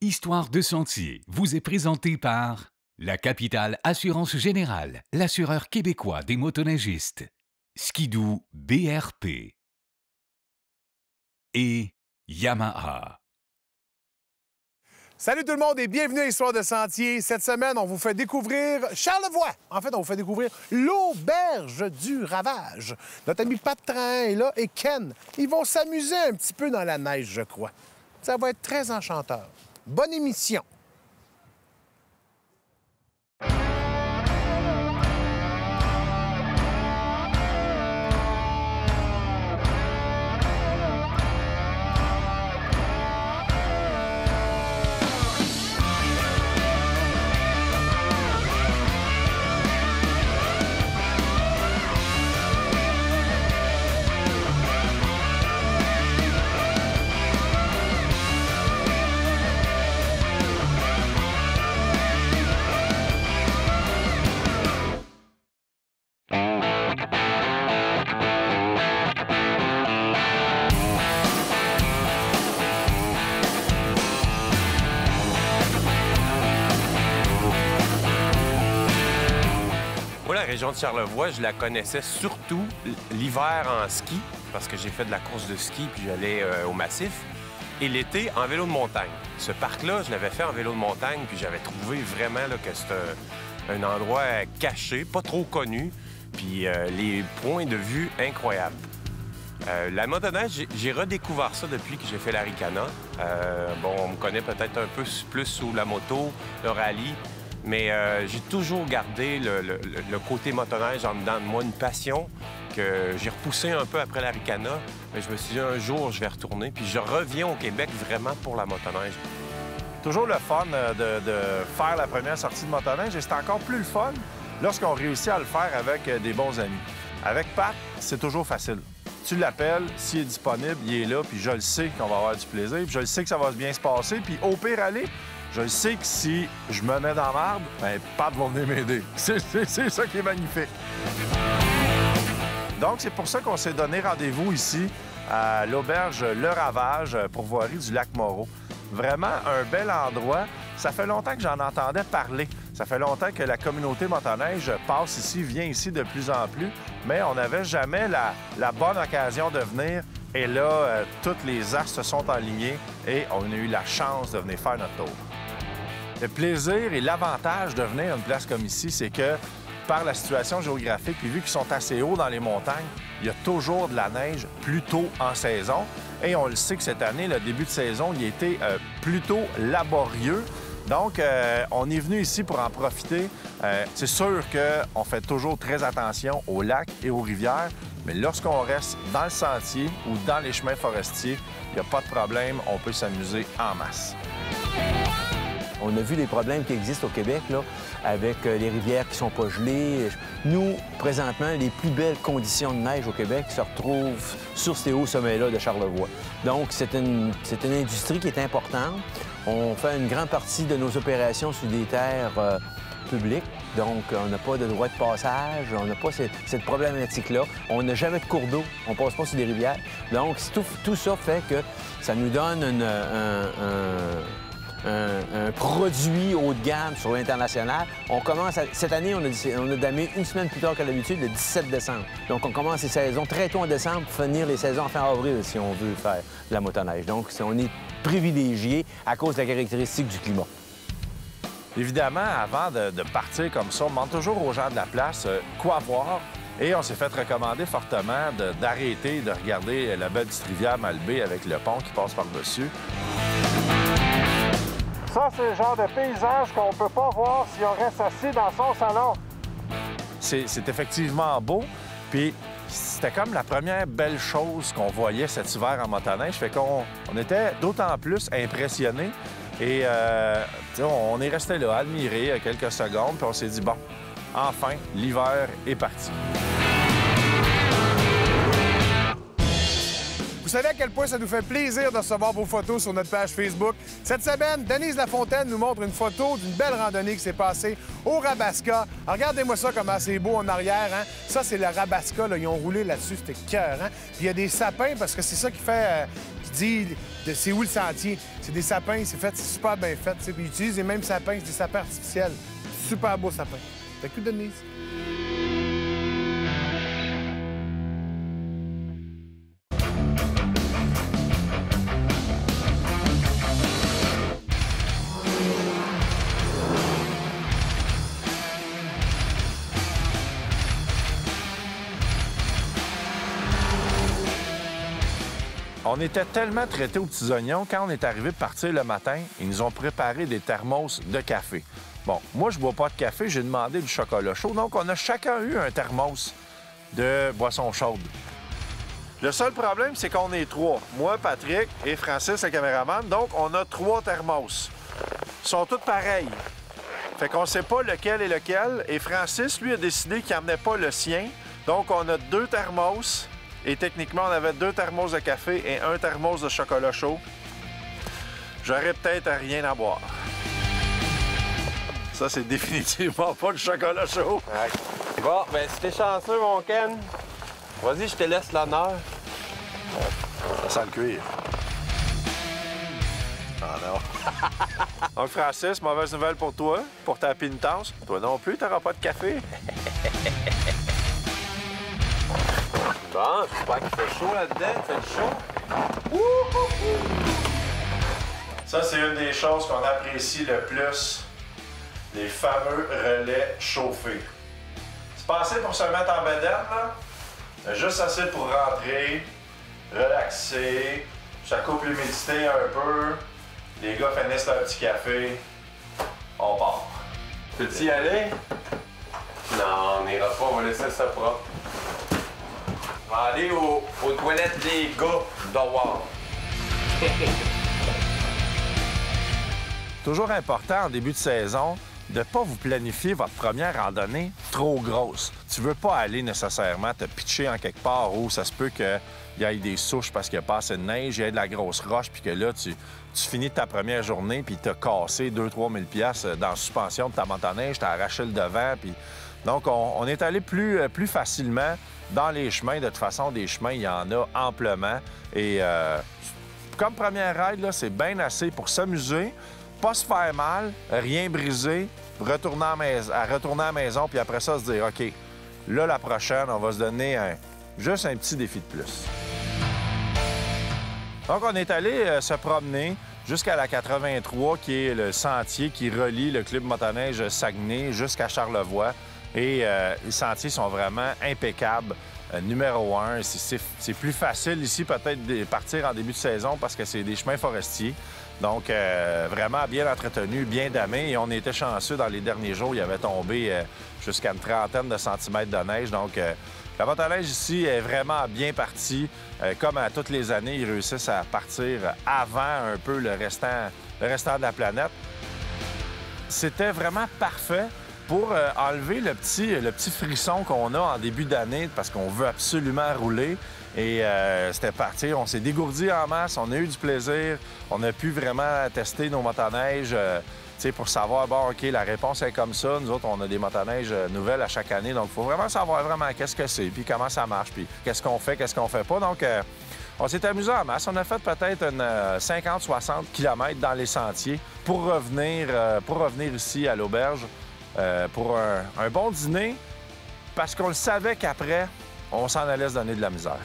Histoire de sentier vous est présentée par la Capitale Assurance Générale, l'assureur québécois des motoneigistes, Skidoo BRP et Yamaha. Salut tout le monde et bienvenue à Histoire de sentier. Cette semaine, on vous fait découvrir Charlevoix. En fait, on vous fait découvrir l'auberge du Ravage. Notre ami Patrin est là et Ken. Ils vont s'amuser un petit peu dans la neige, je crois. Ça va être très enchanteur. Bonne émission. La région de Charlevoix, je la connaissais surtout l'hiver en ski, parce que j'ai fait de la course de ski puis j'allais au massif, et l'été en vélo de montagne. Ce parc-là, je l'avais fait en vélo de montagne, puis j'avais trouvé vraiment là, que c'est un endroit caché, pas trop connu, puis les points de vue incroyables. La motoneige, j'ai redécouvert ça depuis que j'ai fait l'Arikana. Bon, on me connaît peut-être un peu plus sous la moto, le rallye, mais j'ai toujours gardé le côté motoneige en dedans de moi, une passion que j'ai repoussée un peu après l'Arikana. Mais je me suis dit, un jour, je vais retourner. Puis je reviens au Québec vraiment pour la motoneige. Toujours le fun de faire la première sortie de motoneige. Et c'est encore plus le fun lorsqu'on réussit à le faire avec des bons amis. Avec Pat, c'est toujours facile. Tu l'appelles, s'il est disponible, il est là, puis je le sais qu'on va avoir du plaisir, puis je le sais que ça va bien se passer, puis au pire aller, je sais que si je me mets dans l'arbre, bien, Pat va venir m'aider. C'est ça qui est magnifique. Donc, c'est pour ça qu'on s'est donné rendez-vous ici à l'auberge Le Ravage, pourvoirie du lac Moreau. Vraiment un bel endroit. Ça fait longtemps que j'en entendais parler. Ça fait longtemps que la communauté motoneige passe ici, vient ici de plus en plus, mais on n'avait jamais la bonne occasion de venir. Et là, toutes les astres se sont alignés et on a eu la chance de venir faire notre tour. Le plaisir et l'avantage de venir à une place comme ici, c'est que par la situation géographique, puis vu qu'ils sont assez hauts dans les montagnes, il y a toujours de la neige plus tôt en saison. Et on le sait que cette année, le début de saison, il a été plutôt laborieux. Donc, on est venu ici pour en profiter. C'est sûr qu'on fait toujours très attention aux lacs et aux rivières, mais lorsqu'on reste dans le sentier ou dans les chemins forestiers, il n'y a pas de problème, on peut s'amuser en masse. On a vu les problèmes qui existent au Québec, là, avec les rivières qui ne sont pas gelées. Nous, présentement, les plus belles conditions de neige au Québec se retrouvent sur ces hauts sommets-là de Charlevoix. Donc, c'est une industrie qui est importante. On fait une grande partie de nos opérations sur des terres publiques. Donc, on n'a pas de droit de passage, on n'a pas cette problématique-là. On n'a jamais de cours d'eau, on ne passe pas sur des rivières. Donc, tout ça fait que ça nous donne un produit haut de gamme sur l'international. On commence cette année, on a damé une semaine plus tard que d'habitude, le 17 décembre. Donc, on commence les saisons très tôt en décembre pour finir les saisons en fin avril si on veut faire de la motoneige. Donc, on est privilégié à cause de la caractéristique du climat. Évidemment, avant de partir comme ça, on demande toujours aux gens de la place quoi voir. Et on s'est fait recommander fortement d'arrêter de regarder la belle petite rivière Malbaie avec le pont qui passe par-dessus. Ça, c'est le genre de paysage qu'on ne peut pas voir si on reste assis dans son salon. C'est effectivement beau. Puis c'était comme la première belle chose qu'on voyait cet hiver en motoneige. Fait qu'on était d'autant plus impressionnés. Et on est resté là, admiré quelques secondes. Puis on s'est dit, bon, enfin, l'hiver est parti. Vous savez à quel point ça nous fait plaisir de recevoir vos photos sur notre page Facebook. Cette semaine, Denise Lafontaine nous montre une photo d'une belle randonnée qui s'est passée au Rabasca. Regardez-moi ça, comment c'est beau en arrière. Hein? Ça, c'est le Rabasca. Là. Ils ont roulé là-dessus, c'était cœur. Hein? Puis il y a des sapins parce que c'est ça qui fait... dis de c'est où le sentier. C'est des sapins, c'est super bien fait. Puis ils utilisent les mêmes sapins, c'est des sapins artificiels. Super beau sapin. T'as cru, Denise? On était tellement traités aux petits oignons, quand on est arrivé de partir le matin, ils nous ont préparé des thermos de café. Bon, moi, je bois pas de café, j'ai demandé du chocolat chaud, donc on a chacun eu un thermos de boisson chaude. Le seul problème, c'est qu'on est trois. Moi, Patrick et Francis, le caméraman, donc on a 3 thermos. Ils sont tous pareils. Fait qu'on sait pas lequel est lequel, et Francis, lui, a décidé qu'il n'emmenait pas le sien, donc on a 2 thermos. Et techniquement, on avait 2 thermos de café et 1 thermos de chocolat chaud. J'aurais peut-être rien à boire. Ça, c'est définitivement pas du chocolat chaud. Ouais. Bon, ben si t'es chanceux, mon Ken, vas-y, je te laisse l'honneur. Ça sent le cuir. Ah non. Donc, Francis, mauvaise nouvelle pour toi, pour ta pénitence. Toi non plus, t'auras pas de café. Bon, j'espère qu'il fait chaud là-dedans. Il fait chaud. Ça, c'est une des choses qu'on apprécie le plus. Les fameux relais chauffés. C'est passé pour se mettre en bedaine, là. Juste assez pour rentrer, relaxer. Ça coupe l'humidité un peu. Les gars finissent leur petit café. On part. Peux-tu y aller? Non, on n'ira pas. On va laisser ça propre. On va aller aux toilettes des gars dehors. Toujours important en début de saison de ne pas vous planifier votre première randonnée trop grosse. Tu veux pas aller nécessairement te pitcher en quelque part où ça se peut qu'il y ait des souches parce qu'il y a pas assez de neige, il y a de la grosse roche, puis que là, tu finis ta première journée, puis tu as cassé 2-3 000 $ dans la suspension de ta motoneige, tu as arraché le devant, puis... Donc, on est allé plus facilement dans les chemins. De toute façon, des chemins, il y en a amplement. Et comme première ride, c'est bien assez pour s'amuser, pas se faire mal, rien briser, retourner à la maison, puis après ça, se dire, OK, là, la prochaine, on va se donner juste un petit défi de plus. Donc, on est allé se promener jusqu'à la 83, qui est le sentier qui relie le club motoneige Saguenay jusqu'à Charlevoix. Et les sentiers sont vraiment impeccables. Numéro 1, c'est plus facile ici peut-être de partir en début de saison parce que c'est des chemins forestiers. Donc, vraiment bien entretenu, bien damé. Et on était chanceux dans les derniers jours. Il y avait tombé jusqu'à une 30aine de centimètres de neige. Donc, la motoneige ici est vraiment bien partie. Comme à toutes les années, ils réussissent à partir avant un peu le restant de la planète. C'était vraiment parfait pour enlever le petit frisson qu'on a en début d'année parce qu'on veut absolument rouler. Et c'était parti, on s'est dégourdi en masse, on a eu du plaisir, on a pu vraiment tester nos motoneiges pour savoir, bon, OK, la réponse est comme ça. Nous autres, on a des motoneiges nouvelles à chaque année, donc il faut vraiment savoir vraiment qu'est-ce que c'est, puis comment ça marche, puis qu'est-ce qu'on fait pas. Donc, on s'est amusé en masse. On a fait peut-être une 50-60 km dans les sentiers pour revenir ici à l'auberge. Pour un bon dîner, parce qu'on le savait qu'après, on s'en allait se donner de la misère.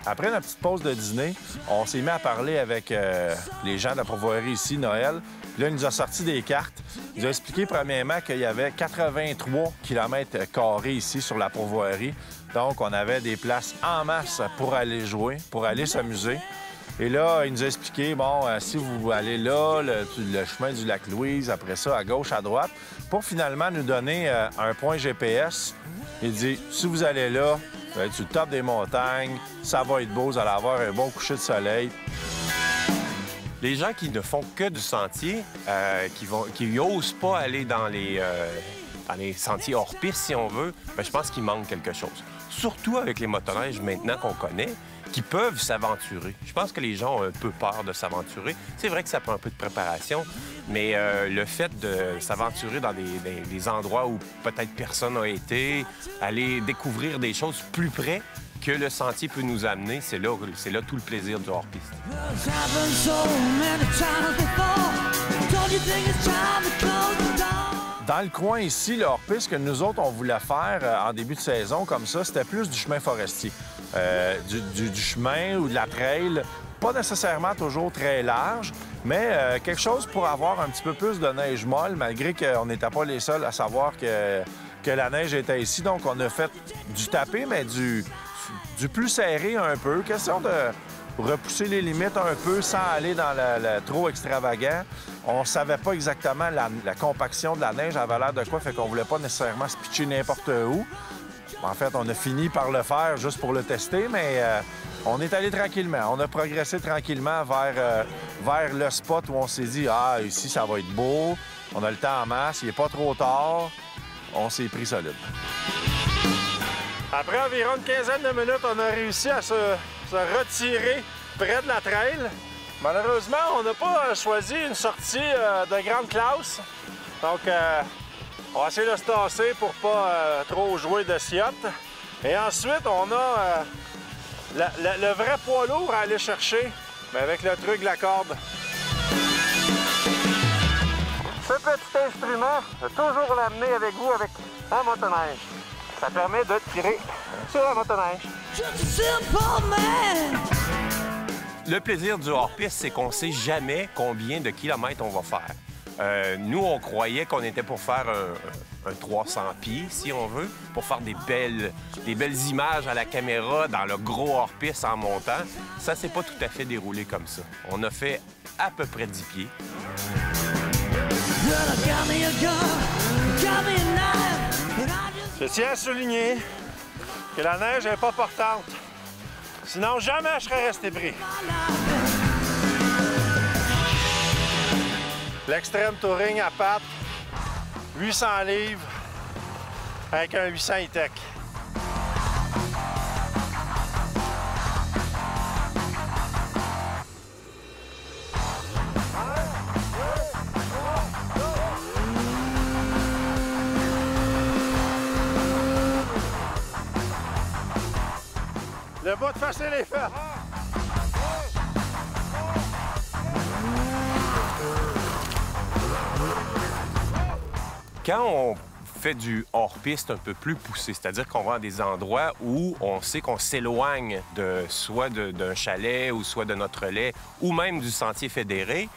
Après notre petite pause de dîner, on s'est mis à parler avec les gens de la pourvoirie ici, Noël. Là, il nous a sorti des cartes. Il nous a expliqué premièrement qu'il y avait 83 km² ici sur la pourvoirie. Donc, on avait des places en masse pour aller jouer, pour aller s'amuser. Et là, il nous a expliqué, bon, si vous allez là, le chemin du lac Louise, après ça, à gauche, à droite, pour finalement nous donner un point GPS. Il dit, si vous allez là, vous allez être sur le top des montagnes, ça va être beau, vous allez avoir un bon coucher de soleil. Les gens qui ne font que du sentier, qui n'osent pas aller dans les sentiers hors piste, si on veut, bien, je pense qu'il manque quelque chose. Surtout avec les motoneiges maintenant qu'on connaît, qui peuvent s'aventurer. Je pense que les gens ont un peu peur de s'aventurer. C'est vrai que ça prend un peu de préparation, mais le fait de s'aventurer dans des endroits où peut-être personne n'a été, aller découvrir des choses plus près que le sentier peut nous amener, c'est là tout le plaisir du hors-piste. Dans le coin ici, le hors-piste que nous autres, on voulait faire en début de saison comme ça, c'était plus du chemin forestier. Du chemin ou de la trail, pas nécessairement toujours très large, mais quelque chose pour avoir un petit peu plus de neige molle, malgré qu'on n'était pas les seuls à savoir que la neige était ici. Donc, on a fait du tapé, mais du plus serré un peu. Question de repousser les limites un peu sans aller dans le trop extravagant. On savait pas exactement la compaction de la neige avait l'air de quoi, fait qu'on voulait pas nécessairement se pitcher n'importe où. En fait, on a fini par le faire juste pour le tester, mais on est allé tranquillement. On a progressé tranquillement vers le spot où on s'est dit « Ah, ici, ça va être beau. On a le temps en masse. Il n'est pas trop tard. » On s'est pris solide. Après environ une quinzaine de minutes, on a réussi à se retirer près de la trail. Malheureusement, on n'a pas choisi une sortie de grande classe. Donc, on va essayer de se tasser pour pas trop jouer de siotte. Et ensuite, on a le vrai poids lourd à aller chercher, mais avec le truc de la corde. Ce petit instrument, toujours l'amener avec vous avec un motoneige. Ça permet de tirer sur la motoneige. Le plaisir du hors-piste, c'est qu'on ne sait jamais combien de kilomètres on va faire. Nous, on croyait qu'on était pour faire un 300 pieds, si on veut, pour faire des belles images à la caméra dans le gros hors-piste en montant. Ça s'est pas tout à fait déroulé comme ça. On a fait à peu près 10 pieds. Je tiens à souligner que la neige n'est pas portante. Sinon, jamais je serais resté pris. L'extrême touring à pattes, 800 livres, avec un 800 E-Tech. Le bout de facile est fait. Quand on fait du hors-piste un peu plus poussé, c'est-à-dire qu'on va à des endroits où on sait qu'on s'éloigne soit d'un chalet ou soit de notre relais ou même du sentier fédéré,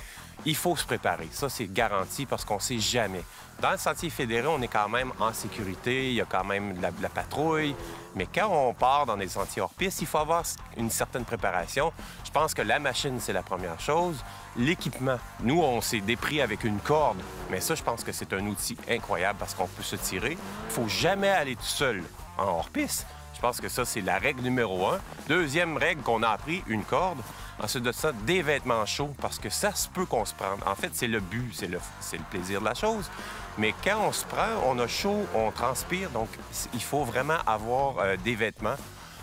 il faut se préparer. Ça, c'est garanti parce qu'on ne sait jamais. Dans le sentier fédéré, on est quand même en sécurité, il y a quand même de la patrouille. Mais quand on part dans des sentiers hors-piste, il faut avoir une certaine préparation. Je pense que la machine, c'est la première chose. L'équipement, nous, on s'est dépris avec une corde. Mais ça, je pense que c'est un outil incroyable parce qu'on peut se tirer. Il ne faut jamais aller tout seul en hors-piste. Je pense que ça, c'est la règle numéro 1. Deuxième règle qu'on a appris, une corde. Ensuite de ça, des vêtements chauds, parce que ça se peut qu'on se prenne. En fait, c'est le but, c'est le plaisir de la chose. Mais quand on se prend, on a chaud, on transpire, donc il faut vraiment avoir des vêtements.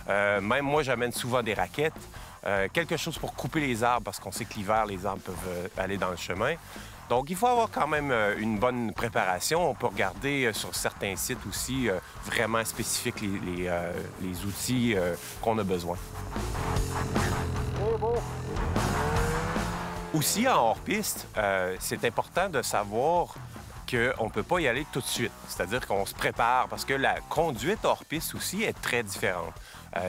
Même moi, j'amène souvent des raquettes, quelque chose pour couper les arbres, parce qu'on sait que l'hiver, les arbres peuvent aller dans le chemin. Donc, il faut avoir quand même une bonne préparation. On peut regarder sur certains sites aussi vraiment spécifiques les outils qu'on a besoin. Aussi, en hors-piste, c'est important de savoir qu'on ne peut pas y aller tout de suite. C'est-à-dire qu'on se prépare parce que la conduite hors-piste aussi est très différente.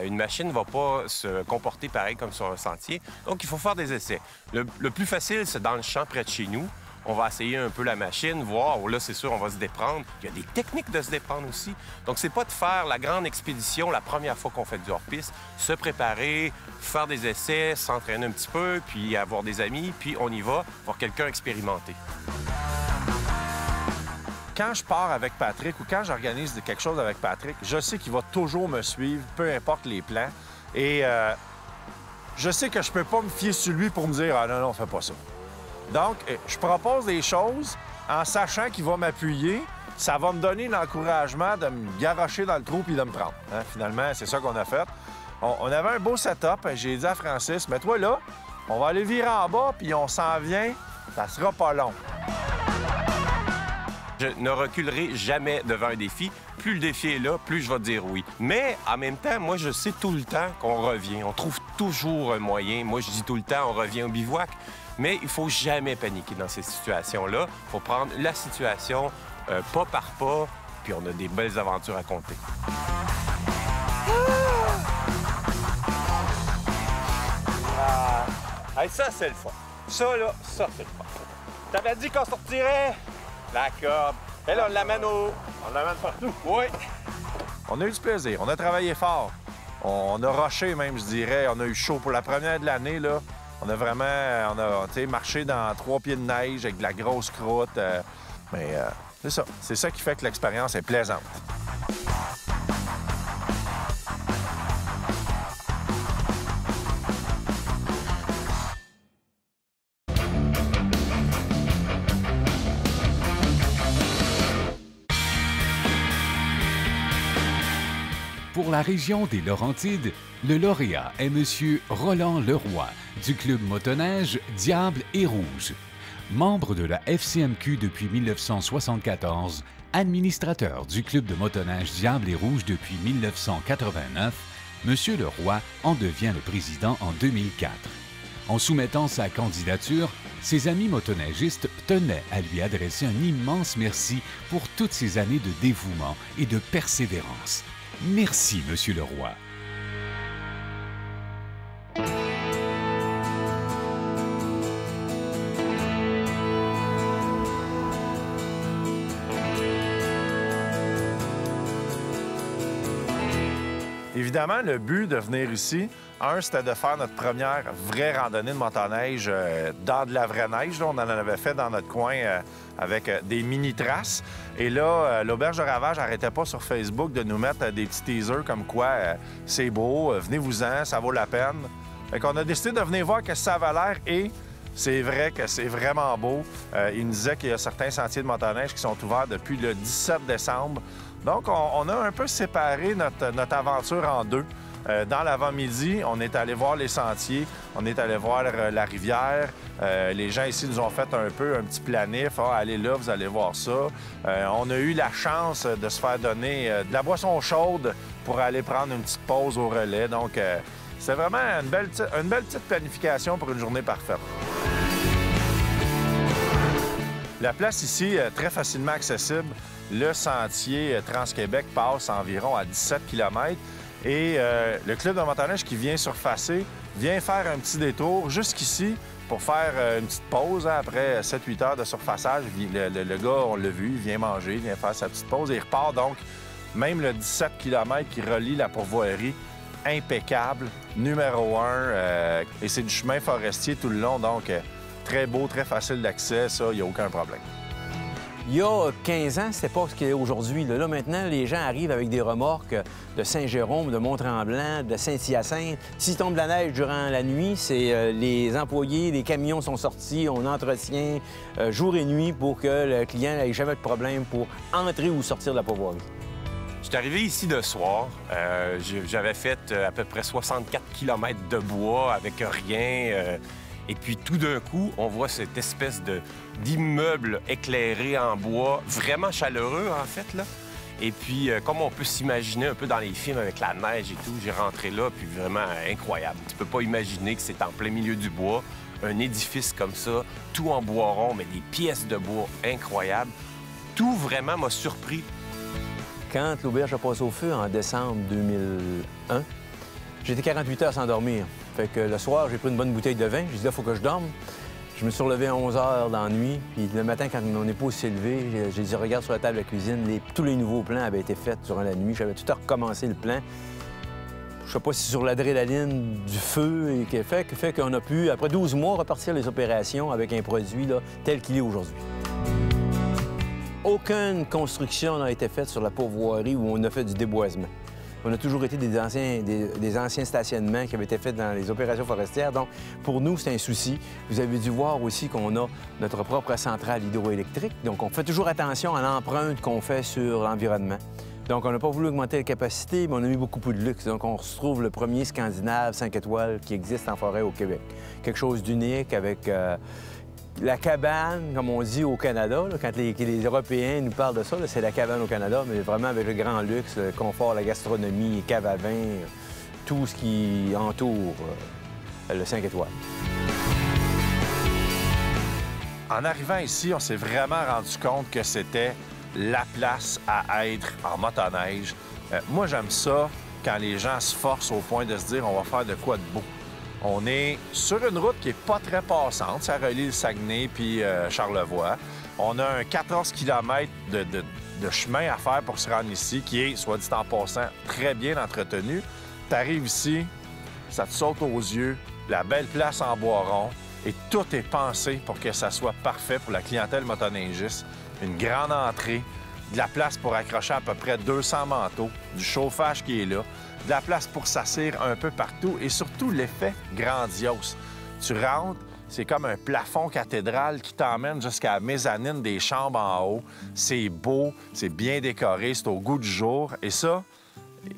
Une machine ne va pas se comporter pareil comme sur un sentier. Donc, il faut faire des essais. Le plus facile, c'est dans le champ près de chez nous. On va essayer un peu la machine, voir. Là, c'est sûr, on va se déprendre. Il y a des techniques de se déprendre aussi. Donc, c'est pas de faire la grande expédition la première fois qu'on fait du hors-piste. Se préparer, faire des essais, s'entraîner un petit peu, puis avoir des amis, puis on y va, voir quelqu'un expérimenter. Quand je pars avec Patrick ou quand j'organise quelque chose avec Patrick, je sais qu'il va toujours me suivre, peu importe les plans. Et je sais que je peux pas me fier sur lui pour me dire « Ah non, non, fais pas ça ». Donc, je propose des choses en sachant qu'il va m'appuyer. Ça va me donner l'encouragement de me garrocher dans le trou puis de me prendre. Hein? Finalement, c'est ça qu'on a fait. On avait un beau setup. J'ai dit à Francis, mets-toi là, on va aller virer en bas, puis on s'en vient. Ça sera pas long. Je ne reculerai jamais devant un défi. Plus le défi est là, plus je vais dire oui. Mais en même temps, moi, je sais tout le temps qu'on revient. On trouve toujours un moyen. Moi, je dis tout le temps, on revient au bivouac. Mais il faut jamais paniquer dans ces situations-là. Il faut prendre la situation pas par pas, puis on a des belles aventures à compter. Hey, ça, c'est le fun. Ça, là, ça, c'est le fun. T'avais dit qu'on sortirait la corde. Et là, on l'amène On l'amène partout. Oui. On a eu du plaisir. On a travaillé fort. On a rushé, même, je dirais. On a eu chaud pour la première de l'année, là. On a vraiment marché dans 3 pieds de neige avec de la grosse croûte. Mais c'est ça. C'est ça qui fait que l'expérience est plaisante. Pour la région des Laurentides, le lauréat est M. Roland Leroy du club motoneige Diable et Rouge. Membre de la FCMQ depuis 1974, administrateur du club de motoneige Diable et Rouge depuis 1989, M. Leroy en devient le président en 2004. En soumettant sa candidature, ses amis motoneigistes tenaient à lui adresser un immense merci pour toutes ces années de dévouement et de persévérance. Merci, Monsieur Leroy. Évidemment, le but de venir ici, c'était de faire notre première vraie randonnée de motoneige dans de la vraie neige. Là, on en avait fait dans notre coin avec des mini-traces. Et là, l'Auberge de Ravage n'arrêtait pas sur Facebook de nous mettre des petits teasers comme quoi c'est beau, venez-vous-en, ça vaut la peine. Fait qu'on a décidé de venir voir que ça avait l'air et c'est vrai que c'est vraiment beau. Il nous disait qu'il y a certains sentiers de motoneige qui sont ouverts depuis le 17 décembre. Donc, on a un peu séparé notre aventure en deux. Dans l'avant-midi, on est allé voir les sentiers, on est allé voir la rivière. Les gens ici nous ont fait un petit planif. Ah, allez là, vous allez voir ça. On a eu la chance de se faire donner de la boisson chaude pour aller prendre une petite pause au relais. Donc, c'est vraiment une belle petite planification pour une journée parfaite. La place ici est très facilement accessible. Le sentier Trans-Québec passe environ à 17 km. Et le club de motoneige qui vient surfacer vient faire un petit détour jusqu'ici pour faire une petite pause hein, après 7-8 heures de surfaçage. Le gars, on l'a vu, il vient manger, il vient faire sa petite pause et il repart donc même le 17 km qui relie la pourvoirie. Impeccable, numéro 1. Et c'est du chemin forestier tout le long, donc très beau, très facile d'accès, ça, il n'y a aucun problème. Il y a 15 ans, c'était pas ce qu'il y a aujourd'hui. Là, maintenant, les gens arrivent avec des remorques de Saint-Jérôme, de Mont-Tremblant, de Saint-Hyacinthe. S'il tombe de la neige durant la nuit, c'est les employés, les camions sont sortis, on entretient jour et nuit pour que le client n'ait jamais de problème pour entrer ou sortir de la pourvoirie. Je suis arrivé ici de soir. J'avais fait à peu près 64 km de bois avec rien. Et puis, tout d'un coup, on voit cette espèce d'immeuble éclairé en bois, vraiment chaleureux, en fait, là. Et puis, comme on peut s'imaginer un peu dans les films avec la neige et tout, j'ai rentré là, puis vraiment incroyable. Tu peux pas imaginer que c'est en plein milieu du bois, un édifice comme ça, tout en bois rond, mais des pièces de bois incroyables. Tout vraiment m'a surpris. Quand l'auberge a passé au feu en décembre 2001, j'étais 48 heures sans dormir. Fait que le soir, j'ai pris une bonne bouteille de vin. J'ai dit, là, il faut que je dorme. Je me suis relevé à 11 heures dans la nuit. Puis le matin, quand mon épouse s'est levée, j'ai dit, regarde sur la table de la cuisine. Tous les nouveaux plans avaient été faits durant la nuit. J'avais tout à recommencer le plan. Je sais pas si sur l'adrénaline du feu et qui fait qu'on a pu, après 12 mois, repartir les opérations avec un produit là, tel qu'il est aujourd'hui. Aucune construction n'a été faite sur la pourvoirie où on a fait du déboisement. On a toujours été des anciens stationnements qui avaient été faits dans les opérations forestières. Donc, pour nous, c'est un souci. Vous avez dû voir aussi qu'on a notre propre centrale hydroélectrique. Donc, on fait toujours attention à l'empreinte qu'on fait sur l'environnement. Donc, on n'a pas voulu augmenter la capacité, mais on a mis beaucoup plus de luxe. Donc, on se trouve le premier Scandinave 5 étoiles qui existe en forêt au Québec. Quelque chose d'unique avec la cabane, comme on dit au Canada. Là, quand les Européens nous parlent de ça, c'est la cabane au Canada, mais vraiment avec le grand luxe, le confort, la gastronomie, les caves à vin, tout ce qui entoure le 5 étoiles. En arrivant ici, on s'est vraiment rendu compte que c'était la place à être en motoneige. Moi, j'aime ça quand les gens se forcent au point de se dire on va faire de quoi de beau. On est sur une route qui n'est pas très passante. Ça relie le Saguenay puis Charlevoix. On a un 14 km de chemin à faire pour se rendre ici, qui est, soit dit en passant, très bien entretenu. Tu arrives ici, ça te saute aux yeux, la belle place en bois rond, et tout est pensé pour que ça soit parfait pour la clientèle motoneigiste. Une grande entrée, de la place pour accrocher à peu près 200 manteaux, du chauffage qui est là, de la place pour s'asseoir un peu partout et surtout l'effet grandiose. Tu rentres, c'est comme un plafond cathédral qui t'emmène jusqu'à la mezzanine des chambres en haut. C'est beau, c'est bien décoré, c'est au goût du jour. Et ça,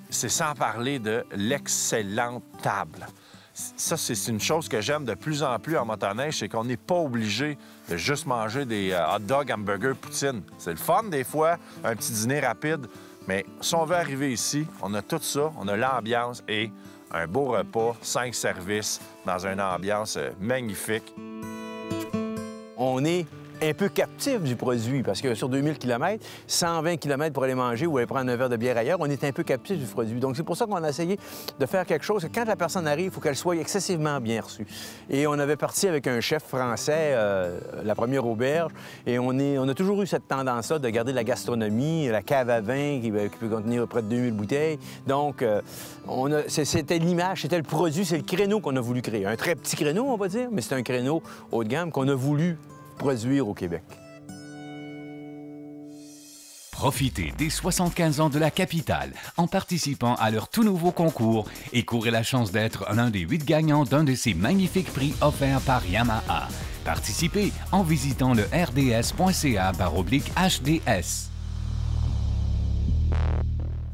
c'est sans parler de l'excellente table. Ça, c'est une chose que j'aime de plus en plus en motoneige, c'est qu'on n'est pas obligé de juste manger des hot dogs, hamburgers, poutine. C'est le fun des fois, un petit dîner rapide, mais si on veut arriver ici, on a tout ça, on a l'ambiance et un beau repas, 5 services dans une ambiance magnifique. On est un peu captif du produit parce que sur 2000 km, 120 km pour aller manger ou aller prendre un verre de bière ailleurs, on est un peu captif du produit. Donc, c'est pour ça qu'on a essayé de faire quelque chose que quand la personne arrive, il faut qu'elle soit excessivement bien reçue. Et on avait parti avec un chef français, la première auberge, et on a toujours eu cette tendance-là de garder la gastronomie, la cave à vin qui peut contenir près de 2000 bouteilles. Donc, c'était l'image, c'était le produit, c'est le créneau qu'on a voulu créer. Un très petit créneau, on va dire, mais c'est un créneau haut de gamme qu'on a voulu produire au Québec. Profitez des 75 ans de la capitale en participant à leur tout nouveau concours et courez la chance d'être l'un des 8 gagnants d'un de ces magnifiques prix offerts par Yamaha. Participez en visitant le rds.ca/HDS.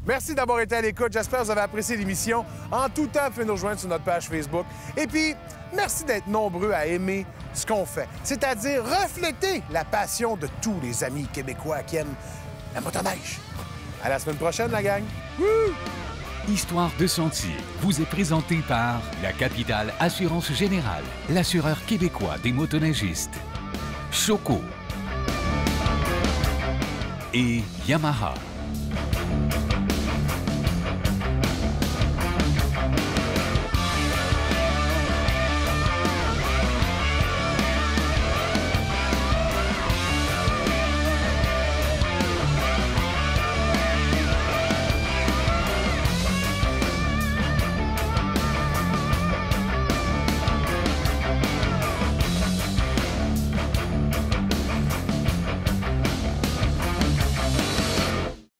Merci d'avoir été à l'écoute. J'espère que vous avez apprécié l'émission. En tout temps, vous pouvez nous rejoindre sur notre page Facebook. Et puis, merci d'être nombreux à aimer ce qu'on fait, c'est-à-dire refléter la passion de tous les amis québécois qui aiment la motoneige. À la semaine prochaine, la gang! Woo! Histoire de sentier vous est présentée par la Capitale Assurance Générale, l'assureur québécois des motoneigistes, Choco et Yamaha.